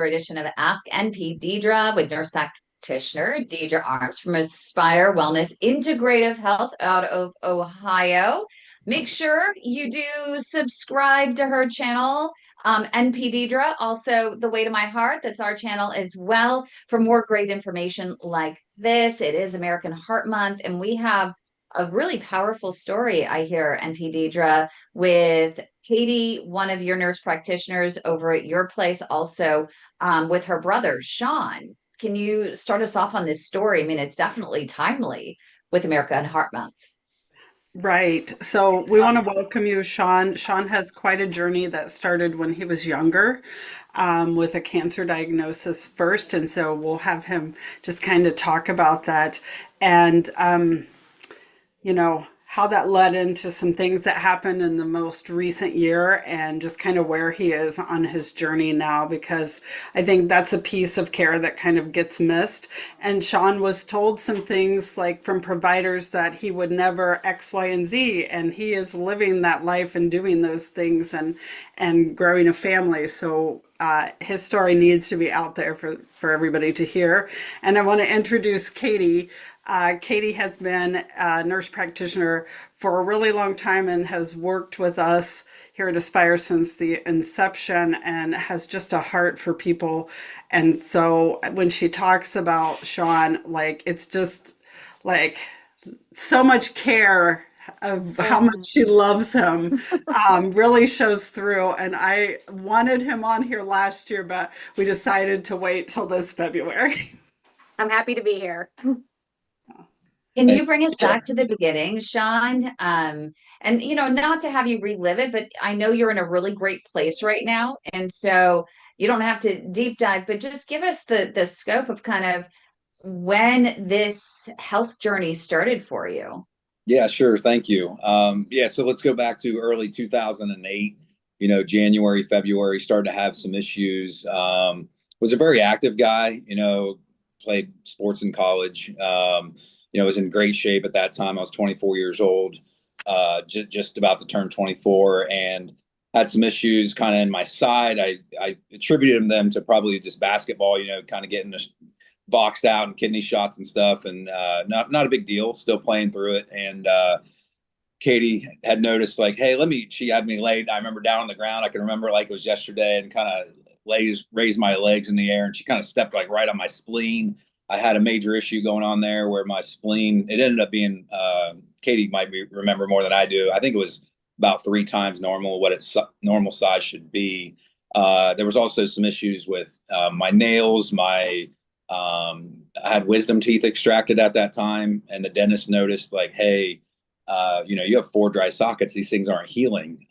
another edition of Ask NP Deidre with Nurse Practitioner Deidre Arms from Aspire Wellness Integrative Health out of Ohio. Make sure you do subscribe to her channel, NP Deidre. Also, The Way to My Heart, that's our channel as well, for more great information like this. It is American Heart Month, and we have a really powerful story, I hear, NP Deidre, with Katie, one of your nurse practitioners over at your place, also with her brother, Sean. Can you start us off on this story? I mean, it's definitely timely with American Heart Month. Right. So we want to welcome you, Sean. Sean has quite a journey that started when he was younger, with a cancer diagnosis first. And so we'll have him just kind of talk about that and, how that led into some things that happened in the most recent year and just kind of where he is on his journey now, because I think that's a piece of care that kind of gets missed. And Sean was told some things like from providers that he would never X, Y, and Z, and he is living that life and doing those things and growing a family. So his story needs to be out there for everybody to hear. And I want to introduce Katie. Katie has been a nurse practitioner for a really long time and has worked with us here at Aspire since the inception and has just a heart for people. And so when she talks about Sean, like, it's just like so much care of how much she loves him, really shows through. And I wanted him on here last year, but we decided to wait till this February. I'm happy to be here. Can you bring us back to the beginning, Sean? And not to have you relive it, but I know you're in a really great place right now, and so you don't have to deep dive, but just give us the scope of kind of when this health journey started for you. Yeah, sure. Thank you. So let's go back to early 2008. January, February, started to have some issues. Was a very active guy. Played sports in college. Was in great shape at that time. I was 24 years old, just about to turn 24, and had some issues kind of in my side. I attributed them to probably just basketball, kind of getting boxed out and kidney shots and stuff, and not a big deal, still playing through it. And Katie had noticed, like, hey, she had me laid, I remember, down on the ground. I can remember like it was yesterday, and kind of raised my legs in the air, and she kind of stepped like right on my spleen. I had a major issue going on there where my spleen, it ended up being, Katie might remember more than I do. I think it was about 3 times normal, what its normal size should be. There was also some issues with my nails. I had wisdom teeth extracted at that time, and the dentist noticed, like, hey, you have 4 dry sockets. These things aren't healing.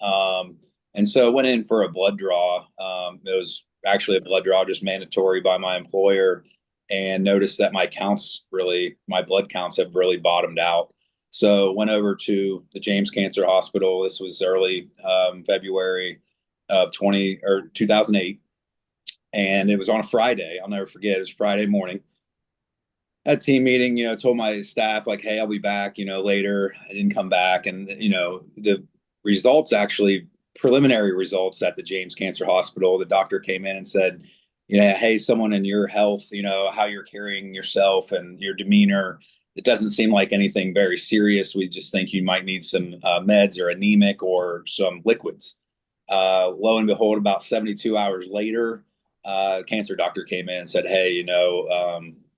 And so I went in for a blood draw. It was actually a blood draw, just mandatory by my employer, and noticed that my blood counts have really bottomed out. So went over to the James Cancer Hospital. This was early February of 2008. And it was on a Friday. I'll never forget. It was Friday morning. At team meeting, told my staff, like, hey, I'll be back, later. I didn't come back. And, the results, actually preliminary results at the James Cancer Hospital, the doctor came in and said, hey, someone in your health, how you're carrying yourself and your demeanor, it doesn't seem like anything very serious. We just think you might need some meds or anemic or some liquids. Lo and behold, about 72 hours later, cancer doctor came in and said, hey,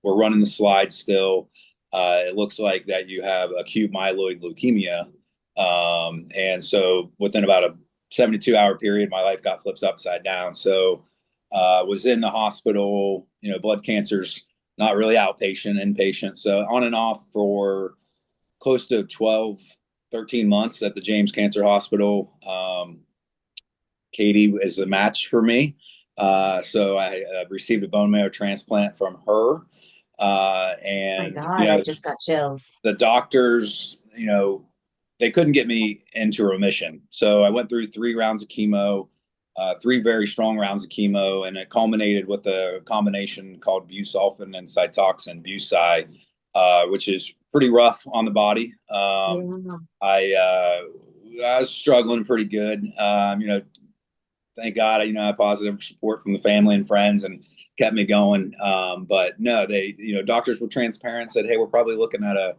we're running the slides still. It looks like that you have acute myeloid leukemia. And so within about a 72-hour period, my life got flipped upside down. So was in the hospital. Blood cancer's not really outpatient, inpatient. So on and off for close to 12, 13 months at the James Cancer Hospital. Katie is a match for me. So I received a bone marrow transplant from her. And Oh my God, I just got chills. The doctors, they couldn't get me into remission. So I went through 3 rounds of chemo, 3 very strong rounds of chemo, and it culminated with a combination called busulfan and Cytoxan, Bucy, which is pretty rough on the body. I was struggling pretty good. thank God, I had positive support from the family and friends and kept me going. But no, doctors were transparent, said, hey, we're probably looking at a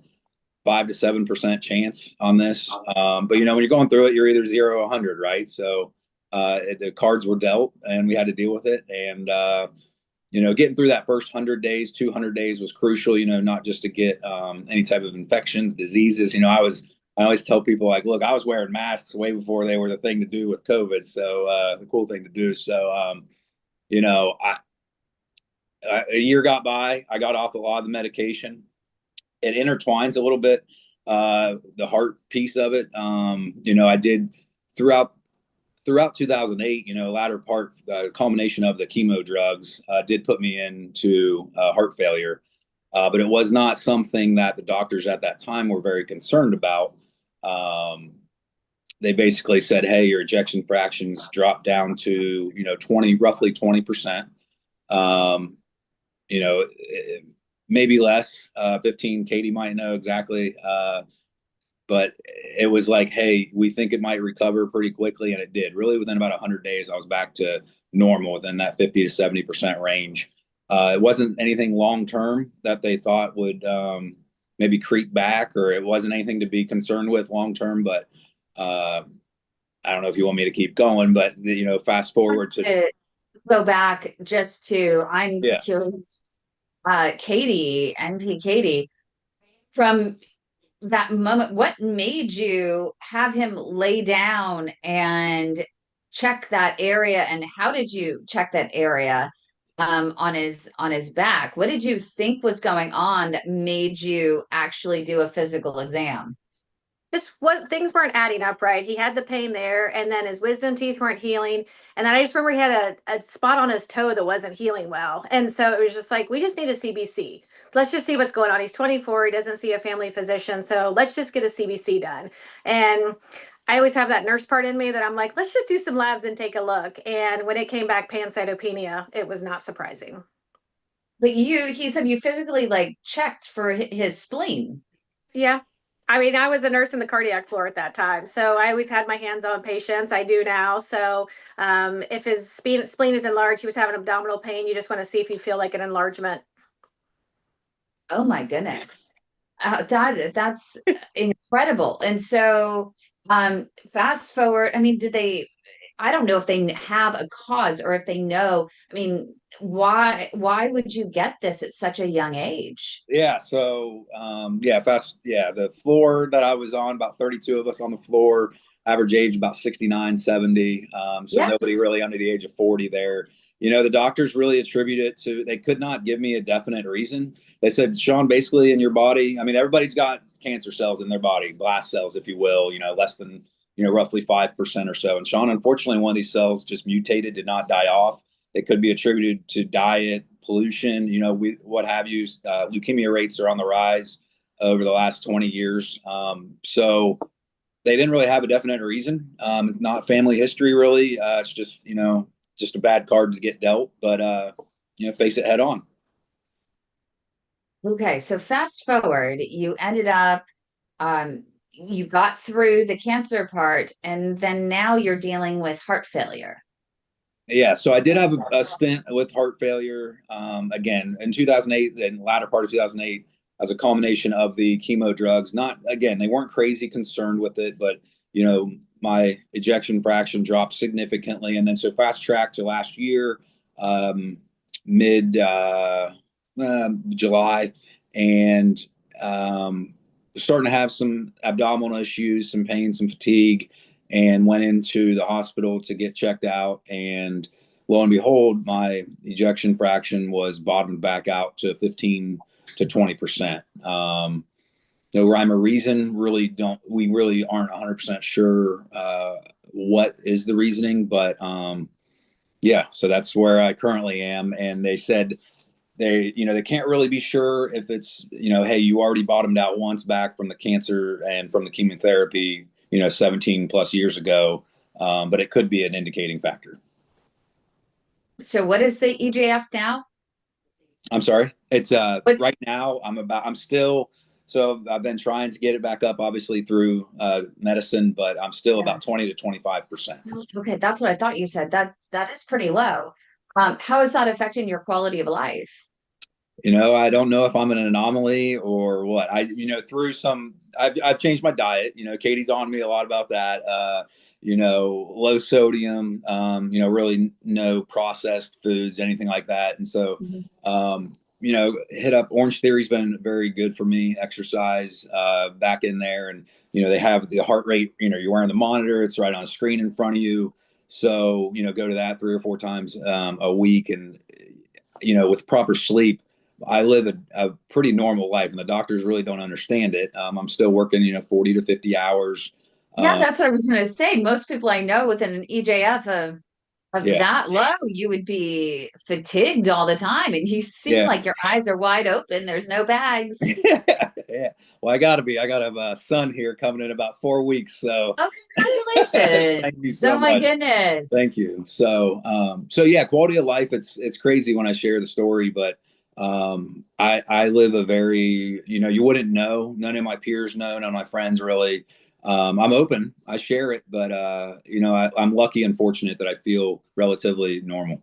5 to 7% chance on this. But when you're going through it, you're either 0 or 100, right? So the cards were dealt and we had to deal with it. And, getting through that first 100 days, 200 days was crucial, not just to get any type of infections, diseases. I always tell people, like, look, I was wearing masks way before they were the thing to do with COVID. So the cool thing to do. So, a year got by, I got off a lot of the medication. It intertwines a little bit, the heart piece of it. I did throughout 2008, latter part, culmination of the chemo drugs did put me into heart failure. But it was not something that the doctors at that time were very concerned about. They basically said, hey, your ejection fractions dropped down to, roughly 20%. Maybe less, 15, Katie might know exactly. But it was like, hey, we think it might recover pretty quickly. And it did. Really, within about 100 days, I was back to normal within that 50 to 70% range. It wasn't anything long-term that they thought would maybe creep back, or it wasn't anything to be concerned with long-term. But I don't know if you want me to keep going, but, fast forward to go back just to, I'm yeah. curious, Katie, NP Katie, from that moment, what made you have him lay down and check that area, and how did you check that area on his back? What did you think was going on that made you actually do a physical exam? Just what things weren't adding up right. He had the pain there, and then his wisdom teeth weren't healing. And then I just remember he had a spot on his toe that wasn't healing well. And so it was just like, we just need a CBC. Let's just see what's going on. He's 24. He doesn't see a family physician. So let's just get a CBC done. And I always have that nurse part in me that I'm like, let's just do some labs and take a look. And when it came back pancytopenia, it was not surprising. But he said you physically checked for his spleen. Yeah. I mean, I was a nurse in the cardiac floor at that time, so I always had my hands on patients. I do now. So if his spleen is enlarged, he was having abdominal pain, you just want to see if you feel like an enlargement. Oh my goodness. That's incredible. And so fast forward, I mean, I don't know if they have a cause or if they know, I mean, why would you get this at such a young age? Yeah. So, the floor that I was on, about 32 of us on the floor, average age about 69, 70. So Yeah. nobody really under the age of 40 there. The doctors really attribute it to, they could not give me a definite reason. They said, Sean, basically in your body, I mean, everybody's got cancer cells in their body, blast cells, if you will, less than, roughly 5% or so. And Sean, unfortunately, one of these cells just mutated, did not die off. It could be attributed to diet, pollution, what have you. Leukemia rates are on the rise over the last 20 years. So they didn't really have a definite reason. Not family history, really. It's just, just a bad card to get dealt, but, face it head on. Okay. So fast forward, you ended up, you got through the cancer part, and then now you're dealing with heart failure. Yeah, so I did have a stint with heart failure again in 2008, then latter part of 2008, as a culmination of the chemo drugs. Not, again, they weren't crazy concerned with it, but my ejection fraction dropped significantly, and then so fast track to last year, mid July, and starting to have some abdominal issues, some pain, some fatigue, and went into the hospital to get checked out. And lo and behold, my ejection fraction was bottomed back out to 15 to 20%. No rhyme or reason. We really aren't 100% sure what is the reasoning, but so that's where I currently am. And they said they can't really be sure if it's, hey, you already bottomed out once back from the cancer and from the chemotherapy, 17 plus years ago. But it could be an indicating factor. So what is the EJF now? I'm sorry. It's right now I'm still So I've been trying to get it back up, obviously through medicine, but I'm still about 20 to 25%. Okay, that's what I thought you said. That is pretty low. How is that affecting your quality of life? I don't know if I'm an anomaly or what. I've changed my diet. Katie's on me a lot about that. Low sodium, really no processed foods, anything like that. And so, hit up Orange Theory's been very good for me. Exercise, back in there. And, they have the heart rate, you're wearing the monitor, it's right on a screen in front of you. So, go to that 3 or 4 times a week. And, with proper sleep, I live a pretty normal life, and the doctors really don't understand it. I'm still working, 40 to 50 hours. Yeah, that's what I was going to say. Most people I know with an EJF of Yeah. that low, you would be fatigued all the time, and you seem Yeah. like your eyes are wide open. There's no bags. Yeah. Well, I got to have a son here coming in about 4 weeks. So, Oh, congratulations. thank you so Oh my much. goodness. Thank you. So, yeah, quality of life. It's crazy when I share the story, but I live a very, you wouldn't know. None of my peers know. None of my friends really. I'm open. I share it, but I'm lucky and fortunate that I feel relatively normal.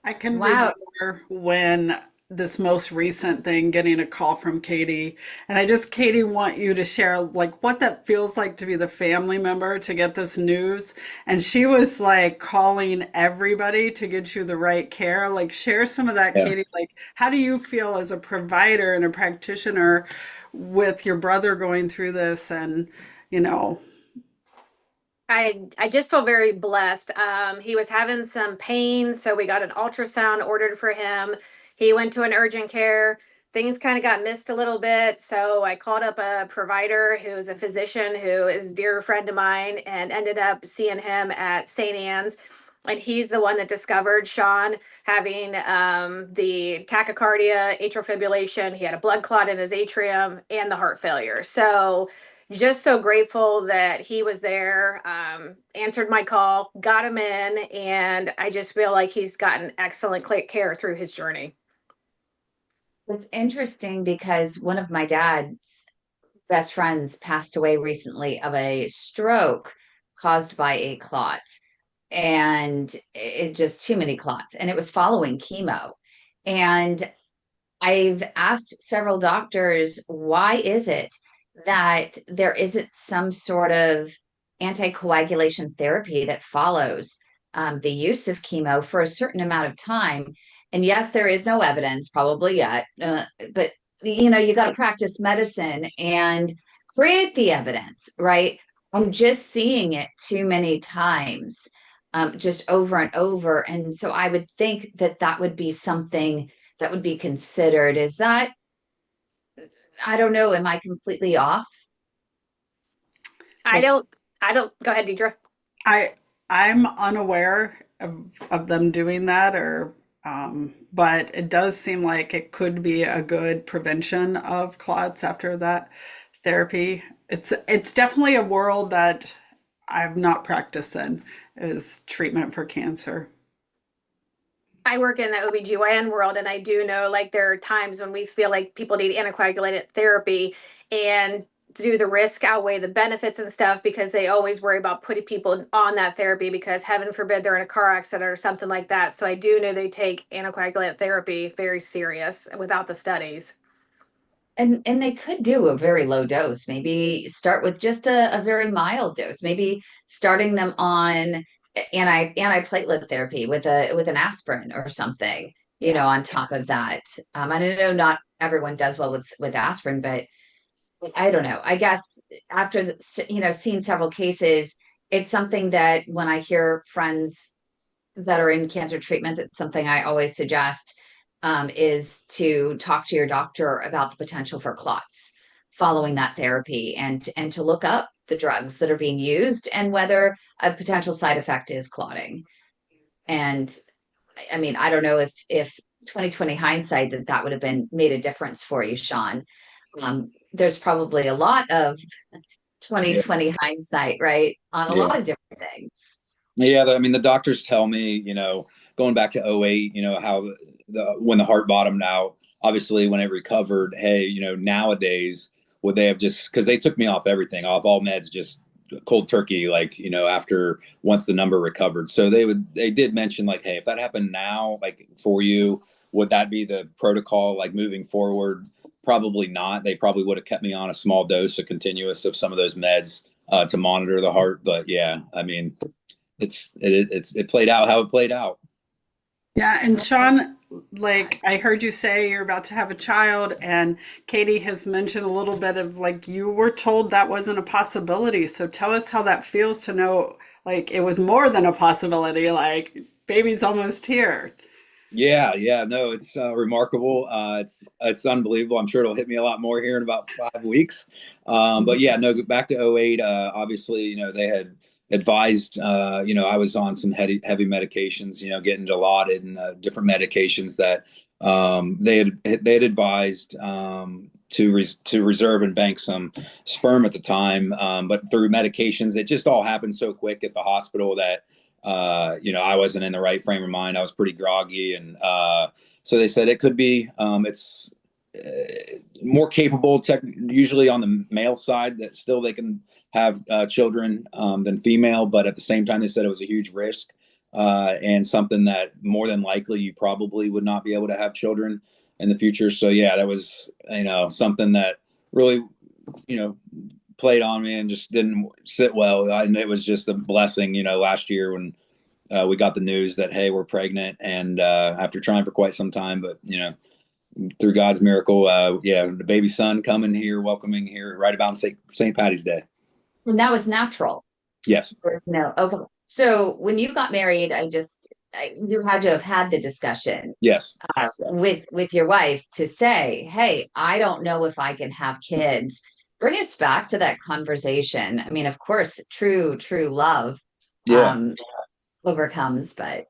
I can Wow. remember when this most recent thing, getting a call from Katie, and Katie, want you to share like what that feels like to be the family member to get this news. And she was like calling everybody to get you the right care. Like, share some of that, Yeah. Katie. Like, how do you feel as a provider and a practitioner with your brother going through this? And, you know, I just feel very blessed. He was having some pain, so we got an ultrasound ordered for him. He went to an urgent care. Things kind of got missed a little bit, so I called up a provider who's a physician who is a dear friend of mine, and ended up seeing him at St. Anne's. And he's the one that discovered Sean having the tachycardia, atrial fibrillation. He had a blood clot in his atrium and the heart failure. So just so grateful that he was there, answered my call, got him in, and I just feel like he's gotten excellent care through his journey. It's interesting because one of my dad's best friends passed away recently of a stroke caused by a clot, and it just too many clots, and it was following chemo. And I've asked several doctors, why is it that there isn't some sort of anticoagulation therapy that follows the use of chemo for a certain amount of time? And yes, there is no evidence probably yet, but you got to practice medicine and create the evidence, right? I'm just seeing it too many times, just over and over. And so I would think that that would be something that would be considered. Is that, I don't know, am I completely off? I don't, go ahead, Deidre. I'm unaware of them doing that, or but it does seem like it could be a good prevention of clots after that therapy. It's definitely a world that I've not practiced in, is treatment for cancer. I work in the OBGYN world, and I do know like there are times when we feel like people need anticoagulated therapy, and do the risk outweigh the benefits and stuff, because they always worry about putting people on that therapy because heaven forbid they're in a car accident or something like that. So I do know they take anticoagulant therapy very serious without the studies. And they could do a very low dose, maybe start with just a very mild dose, maybe starting them on antiplatelet therapy with an aspirin or something, on top of that. I know not everyone does well with aspirin, but I don't know. I guess after seeing several cases, it's something that when I hear friends that are in cancer treatments, it's something I always suggest, is to talk to your doctor about the potential for clots following that therapy, and to look up the drugs that are being used and whether a potential side effect is clotting. And I mean, I don't know if 2020 hindsight that would have been made a difference for you, Sean. There's probably a lot of 2020 hindsight, right, on a Yeah. lot of different things. Yeah. I mean, the doctors tell me, going back to '08, how when the heart bottomed out, obviously when it recovered, hey, nowadays would they have just, because they took me off everything, off all meds, just cold turkey, like, after once the number recovered. So they did mention like, hey, if that happened now, like for you, would that be the protocol like moving forward? Probably not. They probably would have kept me on a small dose, a continuous of some of those meds to monitor the heart. But yeah, I mean, it played out how it played out. Yeah, and Sean, like I heard you say you're about to have a child, and Katie has mentioned a little bit of like you were told that wasn't a possibility. So tell us how that feels to know like it was more than a possibility, like baby's almost here. Yeah, no, it's remarkable. It's unbelievable. I'm sure it'll hit me a lot more here in about 5 weeks. But yeah, no, back to '08. Obviously, they had advised. I was on some heavy medications. Getting Dilaudid and different medications that they had advised to reserve and bank some sperm at the time. But through medications, it just all happened so quick at the hospital that I wasn't in the right frame of mind. I was pretty groggy. And so they said it could be, it's more capable, usually on the male side, that still they can have children than female. But at the same time, they said it was a huge risk and something that more than likely you probably would not be able to have children in the future. So yeah, that was, something that really, played on me and just didn't sit well. And it was just a blessing, last year when we got the news that, hey, we're pregnant. And after trying for quite some time, but, through God's miracle, the baby son coming here, welcoming here right about St. Patty's Day. And that was natural. Yes. No. Okay. So when you got married, you had to have had the discussion. Yes. With your wife to say, hey, I don't know if I can have kids. Bring us back to that conversation. I mean, of course, true love overcomes, but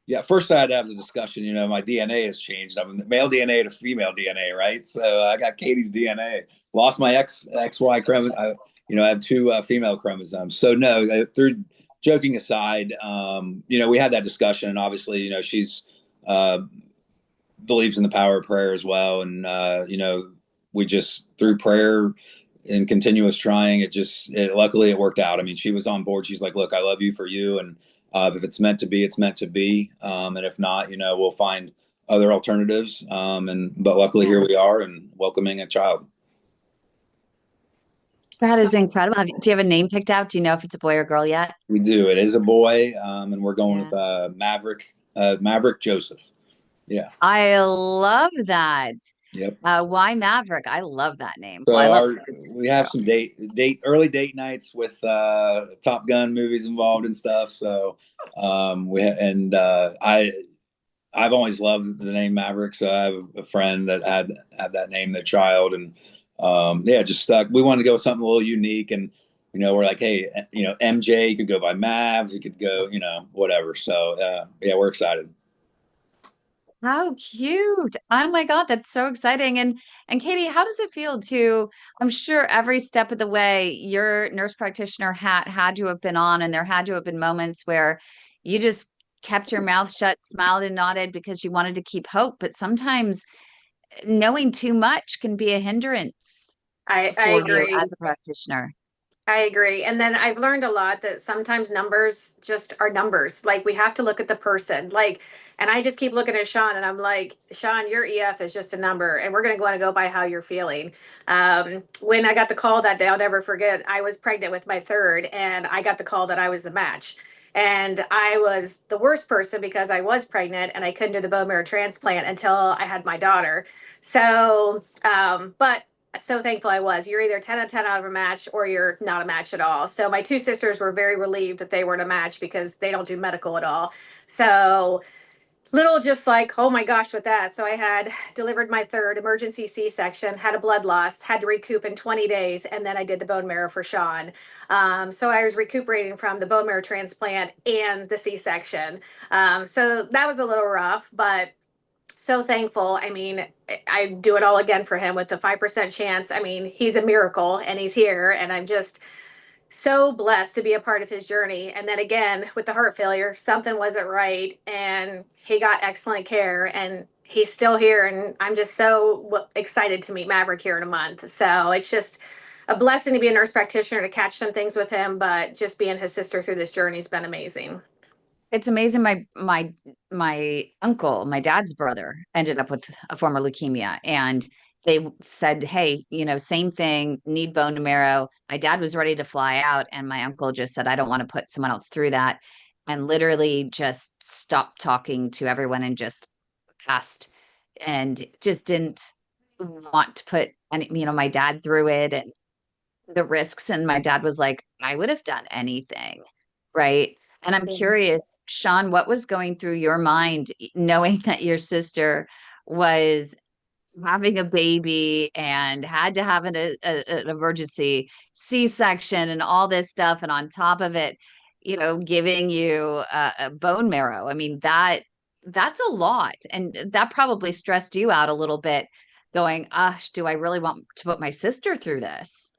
yeah, first I had to have the discussion. My DNA has changed. I'm male DNA to female DNA, right? So I got Katie's DNA. Lost my XY chromosome. I have two female chromosomes. So no, through joking aside, we had that discussion, and obviously, she's believes in the power of prayer as well, and we just through prayer and continuous trying, luckily it worked out. I mean, she was on board. She's like, look, I love you for you, and if it's meant to be, it's meant to be. And if not, we'll find other alternatives. But luckily here we are and welcoming a child. that is incredible. Do you have a name picked out? Do you know if it's a boy or girl yet? We do. It is a boy, and we're going with Maverick Joseph. Yeah. I love that. Yep. Why Maverick? I love that name. So we have some early date nights with Top Gun movies involved and stuff. So I've always loved the name Maverick. So I have a friend that had that name, their child, and just stuck. We wanted to go with something a little unique, and we're like, hey, MJ, you could go by Mav, you could go, whatever. So we're excited. How cute. Oh my God, that's so exciting. And Katie, how does it feel I'm sure every step of the way your nurse practitioner hat had to have been on, and there had to have been moments where you just kept your mouth shut, smiled and nodded because you wanted to keep hope. But sometimes knowing too much can be a hindrance I for you agree. as a practitioner. I agree. And then I've learned a lot that sometimes numbers just are numbers. Like we have to look at the person. And I just keep looking at Sean and I'm like, Sean, your EF is just a number and we're going to want to go by how you're feeling. When I got the call that day, I'll never forget, I was pregnant with my third and I got the call that I was the match. And I was the worst person because I was pregnant and I couldn't do the bone marrow transplant until I had my daughter. So, but so thankful I was. You're either 10 out of 10 out of a match or you're not a match at all. So my two sisters were very relieved that they weren't a match because they don't do medical at all. So little just like, oh my gosh, with that. So I had delivered my third emergency C-section, had a blood loss, had to recoup in 20 days, and then I did the bone marrow for Sean. So I was recuperating from the bone marrow transplant and the C-section. So that was a little rough, but so thankful. I mean, I do it all again for him with the 5% chance. I mean, he's a miracle and he's here. And I'm just so blessed to be a part of his journey. And then again, with the heart failure, something wasn't right. And he got excellent care. And he's still here, and I'm just so excited to meet Maverick here in a month. So it's just a blessing to be a nurse practitioner, to catch some things with him, but just being his sister through this journey has been amazing. It's amazing. My uncle, my dad's brother, ended up with a form of leukemia, and they said, "Hey, same thing, need bone marrow." My dad was ready to fly out, and my uncle just said, "I don't want to put someone else through that," and literally just stopped talking to everyone and just passed, and just didn't want to put my dad through it and the risks. And my dad was like, "I would have done anything." Right. And I'm Yeah. curious, Sean, what was going through your mind knowing that your sister was having a baby and had to have an emergency C-section and all this stuff, and on top of it, giving you a bone marrow? I mean, that's a lot, and that probably stressed you out a little bit, going, do I really want to put my sister through this?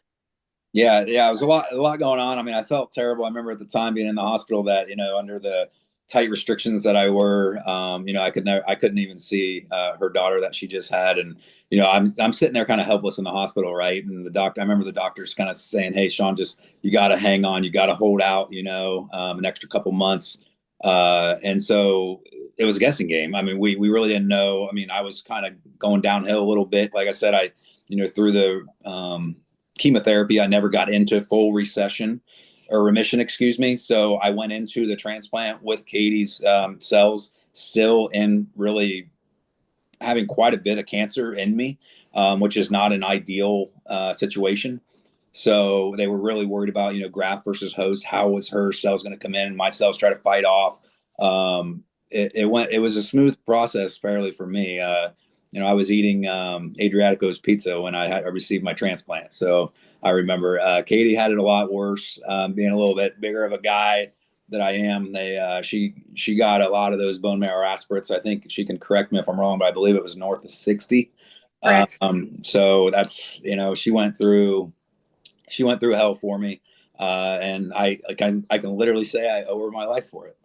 Yeah, yeah, it was a lot going on. I mean, I felt terrible. I remember at the time being in the hospital that, under the tight restrictions that I were, I couldn't even see her daughter that she just had. And, I'm sitting there kind of helpless in the hospital, right? And I remember the doctors kind of saying, "Hey, Sean, just, you got to hang on, you got to hold out, an extra couple months." And so it was a guessing game. I mean, we really didn't know. I mean, I was kind of going downhill a little bit. Like I said, through the, chemotherapy, I never got into full remission, excuse me. So I went into the transplant with Katie's cells still in really having quite a bit of cancer in me, which is not an ideal situation. So they were really worried about, graft versus host. How was her cells going to come in? My cells try to fight off. It was a smooth process fairly for me. I was eating Adriatico's pizza when I received my transplant. So I remember Katie had it a lot worse, being a little bit bigger of a guy that I am. She got a lot of those bone marrow aspirates. I think she can correct me if I'm wrong, but I believe it was north of 60. Correct. So that's, she went through hell for me. And I can literally say I owe her my life for it.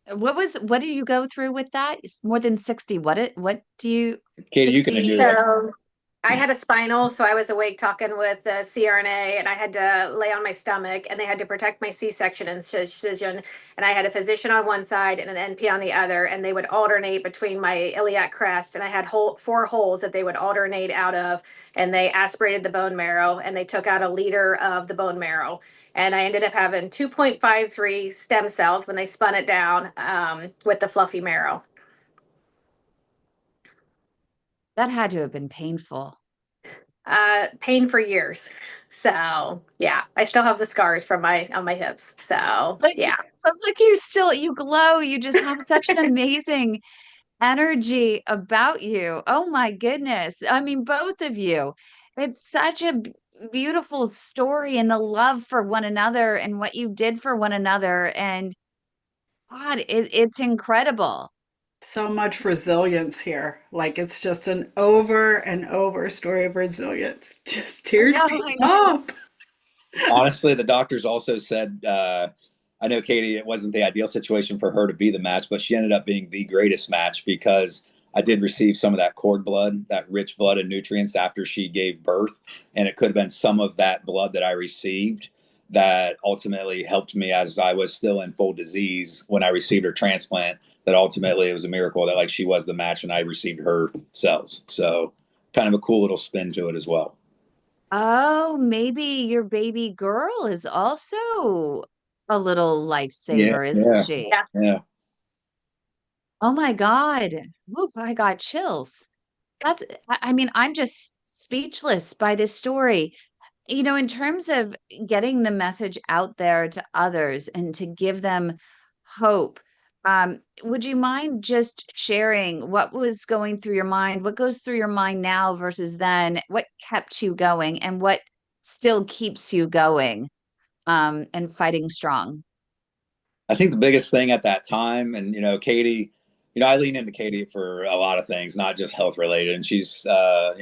What do you go through with that? It's more than 60. What do you, Katie, you can 60? do that. So I had a spinal, so I was awake talking with the CRNA, and I had to lay on my stomach, and they had to protect my C-section incision. And I had a physician on one side and an NP on the other, and they would alternate between my iliac crest, and I had 4 holes that they would alternate out of, and they aspirated the bone marrow, and they took out 1 liter of the bone marrow. And I ended up having 2.53 stem cells when they spun it down with the fluffy marrow. That had to have been painful. Pain for years. So yeah, I still have the scars from on my hips. So But yeah. look, you glow. You just have such an amazing energy about you. Oh my goodness. I mean, both of you. It's such a beautiful story, and the love for one another and what you did for one another. And God, it's incredible. So much resilience here. Like it's just an over and over story of resilience. Just tears No, me I up. Honestly, the doctors also said, I know Katie, it wasn't the ideal situation for her to be the match, but she ended up being the greatest match because I did receive some of that cord blood, that rich blood and nutrients after she gave birth. And it could have been some of that blood that I received that ultimately helped me as I was still in full disease when I received her transplant. That ultimately it was a miracle that like she was the match and I received her cells. So kind of a cool little spin to it as well. Oh, maybe your baby girl is also a little Yeah, lifesaver, isn't yeah, she? Yeah. yeah. Oh my God. Oof, I got chills. I mean, I'm just speechless by this story. In terms of getting the message out there to others and to give them hope, would you mind just sharing what was going through your mind? What goes through your mind now versus then? What kept you going and what still keeps you going, and fighting strong? I think the biggest thing at that time, and Katie, I lean into Katie for a lot of things, not just health related. And she's, a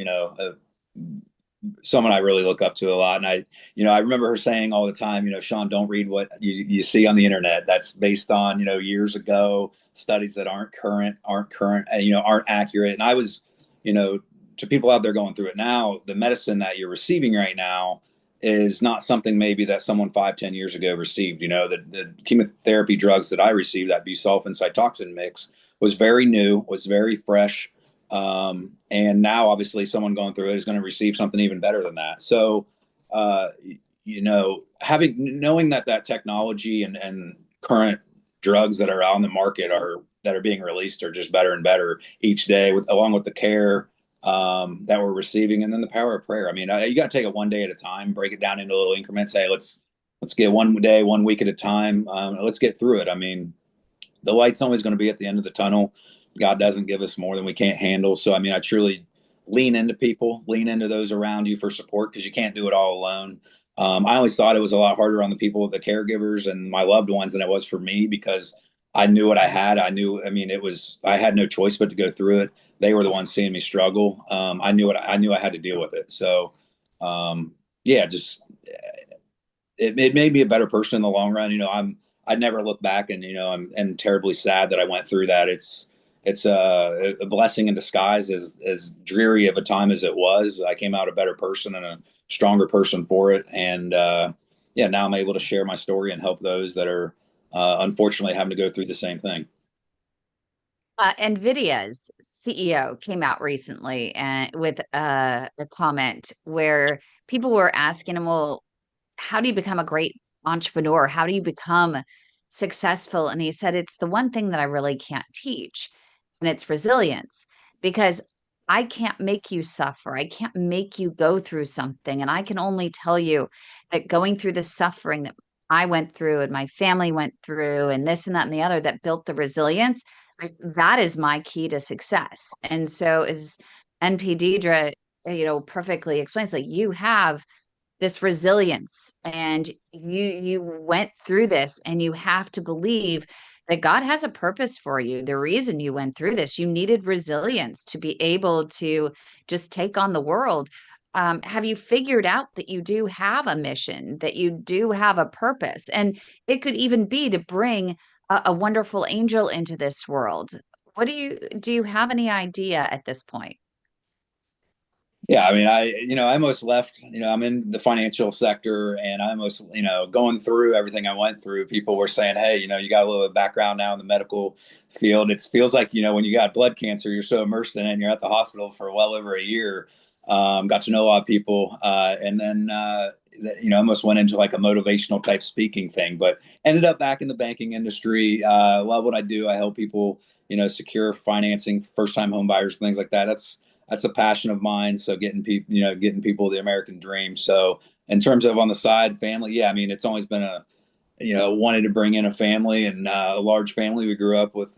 someone I really look up to a lot. And I remember her saying all the time, Sean, don't read what you see on the internet. That's based on, years ago, studies that aren't current, aren't accurate. And I was, to people out there going through it now, the medicine that you're receiving right now is not something maybe that someone 5-10 years ago received. The chemotherapy drugs that I received, that busulfan Cytoxan mix, was very new, was very fresh. And now obviously someone going through it is going to receive something even better than that. So, knowing that technology and current drugs that are out on the market that are being released are just better and better each day, along with the care that we're receiving, and then the power of prayer. I mean, you got to take it one day at a time, break it down into little increments. Hey, let's get one day, 1 week at a time. Let's get through it. I mean, the light's always going to be at the end of the tunnel. God doesn't give us more than we can't handle. So, I mean, I truly lean into people, lean into those around you for support, because you can't do it all alone. I always thought it was a lot harder on the people, the caregivers and my loved ones, than it was for me, because I knew what I had. I had no choice but to go through it. They were the ones seeing me struggle. I knew I had to deal with it. So, just it made me a better person in the long run. I'd never look back, and I'm terribly sad that I went through that. It's a blessing in disguise. As dreary of a time as it was, I came out a better person and a stronger person for it. And now I'm able to share my story and help those that are unfortunately having to go through the same thing. NVIDIA's CEO came out recently and with a comment where people were asking him, well, how do you become a great entrepreneur? How do you become successful? And he said, it's the one thing that I really can't teach, and it's resilience, because I can't make you suffer. I can't make you go through something. And I can only tell you that going through the suffering that I went through and my family went through, and this and that and the other, that built the resilience, that is my key to success. And so, as NP Deidre, perfectly explains, like, you have this resilience, and you went through this, and you have to believe that God has a purpose for you. The reason you went through this, you needed resilience to be able to just take on the world. Have you figured out that you do have a mission, that you do have a purpose? And it could even be to bring a wonderful angel into this world. Do you have any idea at this point? Yeah, I mean, I almost left, I'm in the financial sector, and I almost, going through everything I went through, people were saying, hey, you got a little bit of background now in the medical field. It feels like, when you got blood cancer, you're so immersed in it, and you're at the hospital for well over a year. Got to know a lot of people. And then, almost went into like a motivational type speaking thing, but ended up back in the banking industry. Love what I do. I help people, secure financing, first time home buyers, things like that. That's a passion of mine. So getting people the American dream. So in terms of on the side, family, yeah, I mean, it's always been wanted to bring in a family, and a large family. We grew up with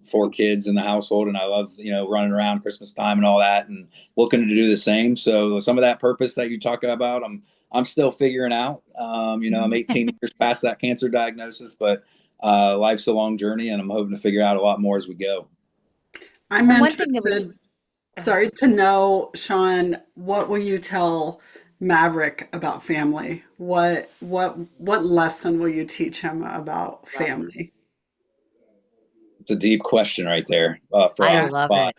4 kids in the household, and I love, running around Christmas time and all that, and looking to do the same. So some of that purpose that you talk about, I'm still figuring out. I'm 18 years past that cancer diagnosis, but life's a long journey, and I'm hoping to figure out a lot more as we go. I'm One thing that interested, sorry, to know, Sean, what will you tell Maverick about family? What lesson will you teach him about family? It's a deep question right there. I love it.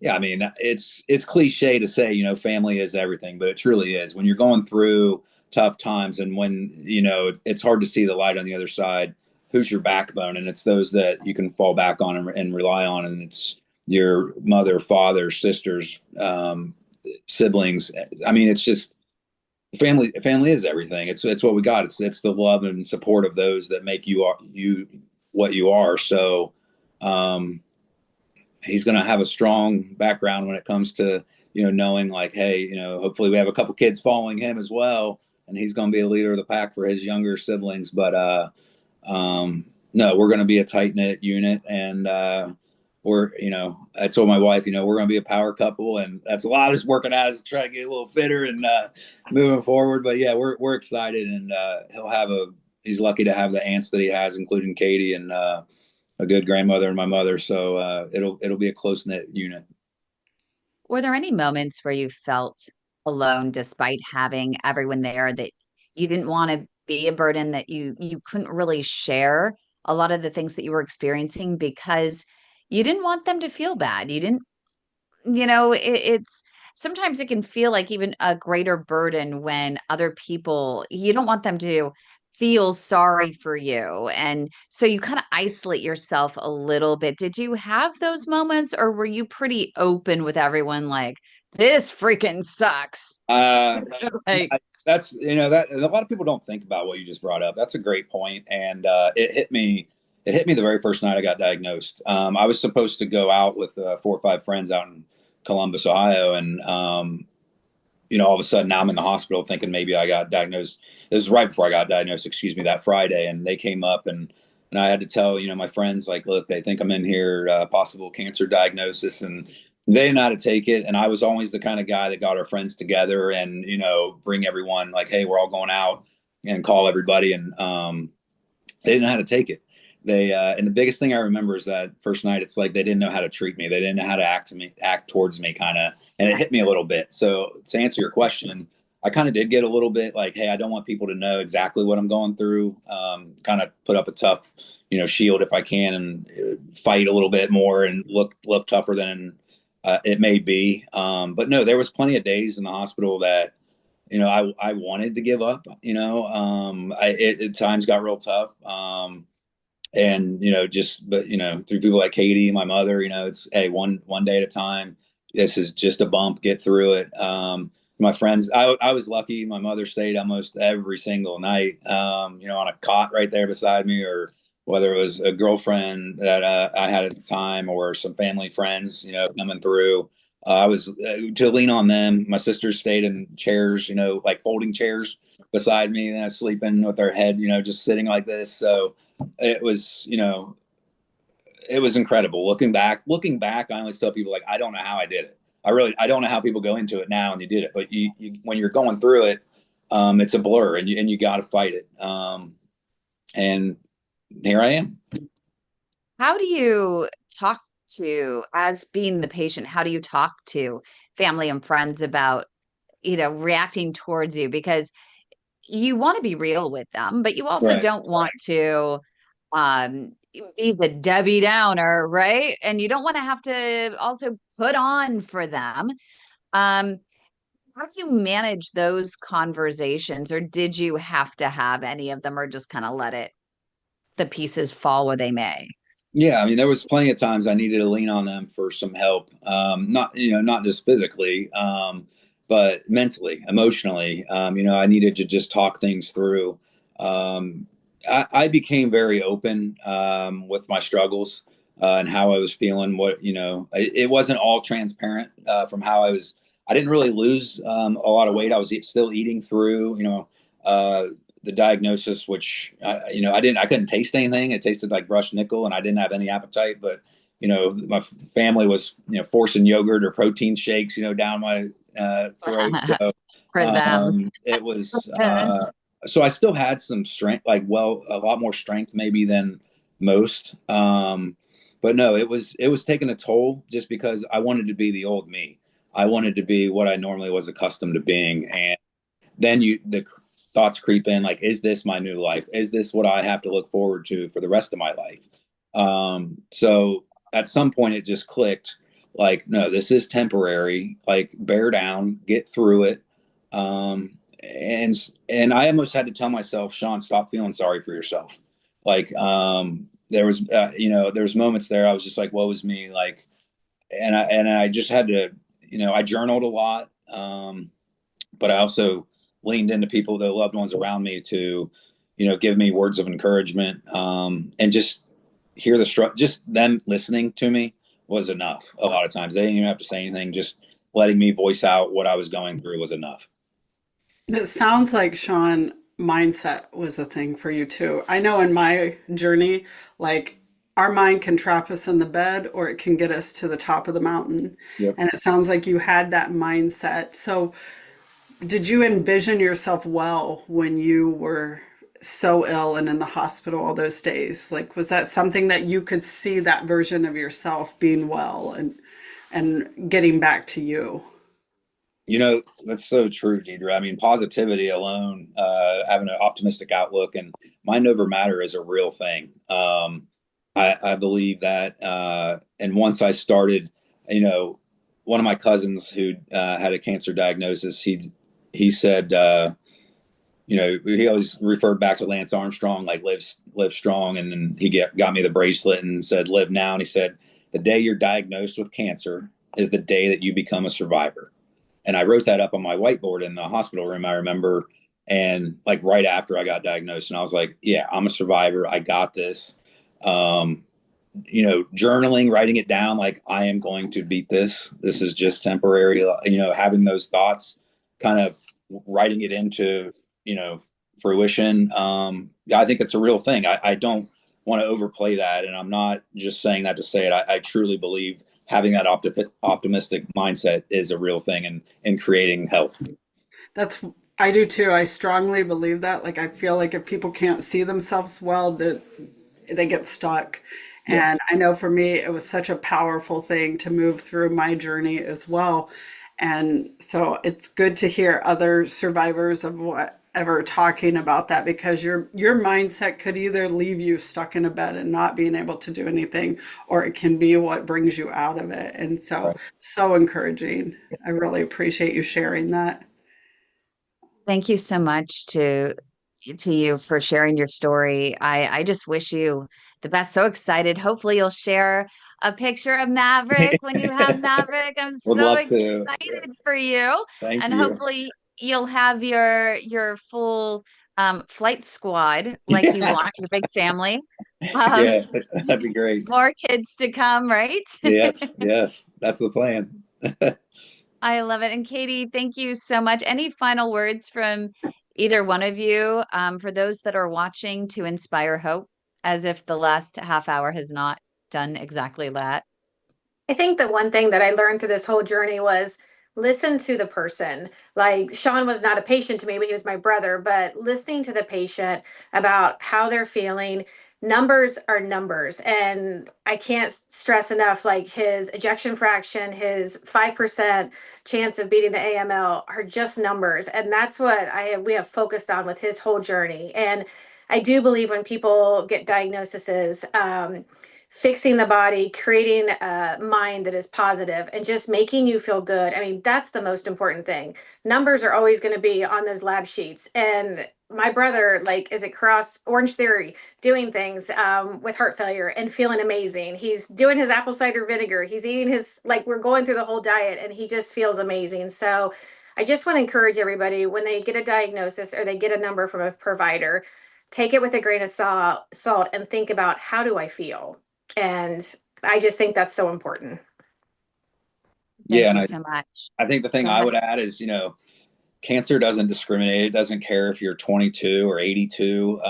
Yeah, I mean, it's cliche to say, family is everything, but it truly is. When you're going through tough times, and when, it's hard to see the light on the other side, who's your backbone? And it's those that you can fall back on and rely on. And it's your mother, father, sisters, siblings. I mean, it's just family is everything. It's what we got. It's the love and support of those that make you what you are. So, he's going to have a strong background when it comes to, knowing like, hey, hopefully we have a couple kids following him as well, and he's going to be a leader of the pack for his younger siblings. But no, we're going to be a tight knit unit, and I told my wife, we're going to be a power couple, and that's a lot of working out, is to try to get a little fitter and moving forward. But yeah, we're excited, and he's lucky to have the aunts that he has, including Katie, and a good grandmother and my mother. So it'll be a close knit unit. Were there any moments where you felt alone despite having everyone there, that you didn't want to be a burden, that you couldn't really share a lot of the things that you were experiencing because you didn't want them to feel bad? You didn't, it's sometimes it can feel like even a greater burden when other people, you don't want them to feel sorry for you. And so you kind of isolate yourself a little bit. Did you have those moments, or were you pretty open with everyone, like, this freaking sucks? Like, That's, that a lot of people don't think about what you just brought up. That's a great point. And it hit me the very first night I got diagnosed. I was supposed to go out with 4 or 5 friends out in Columbus, Ohio. And, all of a sudden now I'm in the hospital thinking maybe I got diagnosed. It was right before I got diagnosed, excuse me, that Friday. And they came up and I had to tell, my friends, like, look, they think I'm in here, possible cancer diagnosis, and they didn't know how to take it. And I was always the kind of guy that got our friends together and, bring everyone, like, hey, we're all going out, and call everybody. And they didn't know how to take it. And the biggest thing I remember is that first night, it's like they didn't know how to treat me. They didn't know how to act towards me, kind of, and it hit me a little bit. So to answer your question, I kind of did get a little bit like, hey, I don't want people to know exactly what I'm going through. Kind of put up a tough, shield if I can, and fight a little bit more and look tougher than it may be. But no, there was plenty of days in the hospital that, I wanted to give up. It at times got real tough. And but through people like Katie, my mother, it's, hey, one day at a time. This is just a bump. Get through it. My friends, I was lucky. My mother stayed almost every single night, on a cot right there beside me, or whether it was a girlfriend that I had at the time, or some family friends, coming through. I was to lean on them. My sisters stayed in chairs, like folding chairs beside me, and I was sleeping with their head, just sitting like this. So it was, it was incredible. Looking back, I always tell people, like, I don't know how I did it. I don't know how people go into it now and you did it, but you when you're going through it, it's a blur, and you got to fight it. And here I am. how do you talk to, as being the patient, how do you talk to family and friends about, reacting towards you? Because you want to be real with them, but you also Right. don't want to um be the Debbie Downer, right? And you don't want to have to also put on for them. Um, how do you manage those conversations, or did you have to have any of them, or just kind of let the pieces fall where they may? Yeah, I mean, there was plenty of times I needed to lean on them for some help. Not just physically, but mentally, emotionally. I needed to just talk things through. I became very open with my struggles and how I was feeling. It wasn't all transparent from how I was. I didn't really lose a lot of weight. I was still eating through, uh, the diagnosis, which I couldn't taste anything. It tasted like brushed nickel, and I didn't have any appetite. But my family was forcing yogurt or protein shakes down my throat. So For them. it was so I still had some strength, like, well, a lot more strength maybe than most. But no, it was taking a toll, just because I wanted to be the old me. I wanted to be what I normally was accustomed to being, and then the thoughts creep in, like, is this my new life? Is this what I have to look forward to for the rest of my life? So at some point it just clicked, like, no, this is temporary, like, bear down, get through it. And I almost had to tell myself, Sean, stop feeling sorry for yourself. Like, there was moments there I was just like, woe is me. Like, and I just had to, I journaled a lot. But I also leaned into people, the loved ones around me, to, give me words of encouragement, and just hear just them listening to me was enough. A lot of times they didn't even have to say anything. Just letting me voice out what I was going through was enough. It sounds like, Sean, mindset was a thing for you too. I know in my journey, like, our mind can trap us in the bed, or it can get us to the top of the mountain. Yep. And it sounds like you had that mindset. So did you envision yourself well when you were so ill and in the hospital all those days? Like, was that something that you could see, that version of yourself being well? And and getting back to you. That's so true, Deidre. I mean, positivity alone, having an optimistic outlook and mind over matter is a real thing. I believe that. And once I started, one of my cousins who had a cancer diagnosis, he said, he always referred back to Lance Armstrong, like live strong. And then he got me the bracelet and said, live now. And he said, the day you're diagnosed with cancer is the day that you become a survivor. And I wrote that up on my whiteboard in the hospital room, I remember. And like right after I got diagnosed, and I was like, yeah, I'm a survivor. I got this. Journaling, writing it down, like I am going to beat this. This is just temporary. Having those thoughts, kind of writing it into, fruition. I think it's a real thing. I don't want to overplay that. And I'm not just saying that to say it. I truly believe having that optimistic mindset is a real thing in creating health. I do too. I strongly believe that. Like, I feel like if people can't see themselves well, that they get stuck. Yeah. And I know for me, it was such a powerful thing to move through my journey as well. And so it's good to hear other survivors of whatever talking about that, because your mindset could either leave you stuck in a bed and not being able to do anything, or it can be what brings you out of it. And so encouraging. I really appreciate you sharing that. Thank you so much to you for sharing your story. I just wish you the best. So excited. Hopefully you'll share a picture of Maverick when you have Maverick. I'm Would so love excited to. for you. Thank And you. hopefully you'll have your full flight squad like you want, your big family. Yeah, that'd be great. More kids to come, right? Yes, that's the plan. I love it. And Katie, thank you so much. Any final words from either one of you for those that are watching to inspire hope, as if the last half hour has not done exactly that? I think the one thing that I learned through this whole journey was listen to the person. Like, Sean was not a patient to me, but he was my brother. But listening to the patient about how they're feeling, numbers are numbers. And I can't stress enough, like his ejection fraction, his 5% chance of beating the AML are just numbers. And that's what we have focused on with his whole journey. And I do believe when people get diagnoses, fixing the body, creating a mind that is positive, and just making you feel good. I mean, that's the most important thing. Numbers are always going to be on those lab sheets. And my brother, like, is across Orange Theory doing things with heart failure and feeling amazing. He's doing his apple cider vinegar. He's eating we're going through the whole diet, and he just feels amazing. So I just want to encourage everybody, when they get a diagnosis or they get a number from a provider, take it with a grain of salt and think about, how do I feel? And I just think that's so important. Thank you so much. I think the thing I would add is, cancer doesn't discriminate. It doesn't care if you're 22 or 82.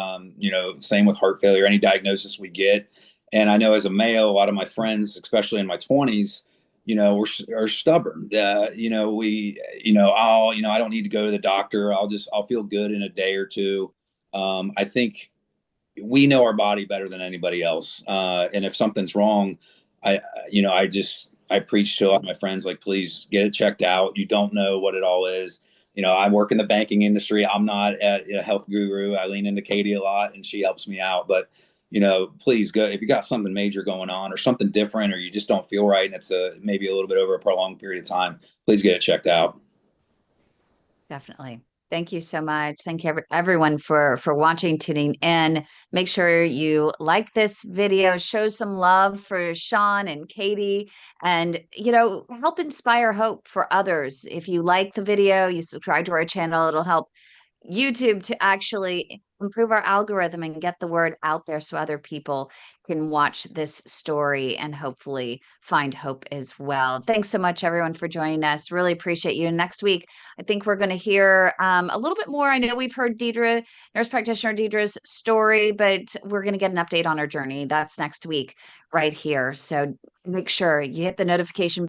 Same with heart failure, any diagnosis we get. And I know as a male, a lot of my friends, especially in my 20s, are stubborn. I don't need to go to the doctor. I'll feel good in a day or two. I think we know our body better than anybody else. And if something's wrong, I preach to a lot of my friends, like, please get it checked out. You don't know what it all is. I work in the banking industry. I'm not a health guru. I lean into Katie a lot and she helps me out, but please go, if you got something major going on or something different, or you just don't feel right, and it's maybe a little bit over a prolonged period of time, please get it checked out. Definitely. Thank you so much. Thank you everyone for watching, tuning in. Make sure you like this video, show some love for Sean and Katie, and help inspire hope for others. If you like the video, you subscribe to our channel, it'll help YouTube to actually improve our algorithm and get the word out there so other people can watch this story and hopefully find hope as well. Thanks so much, everyone, for joining us. Really appreciate you. And next week, I think we're going to hear a little bit more. I know we've heard Deidre, Nurse Practitioner Deidre's story, but we're going to get an update on her journey. That's next week right here. So make sure you hit the notification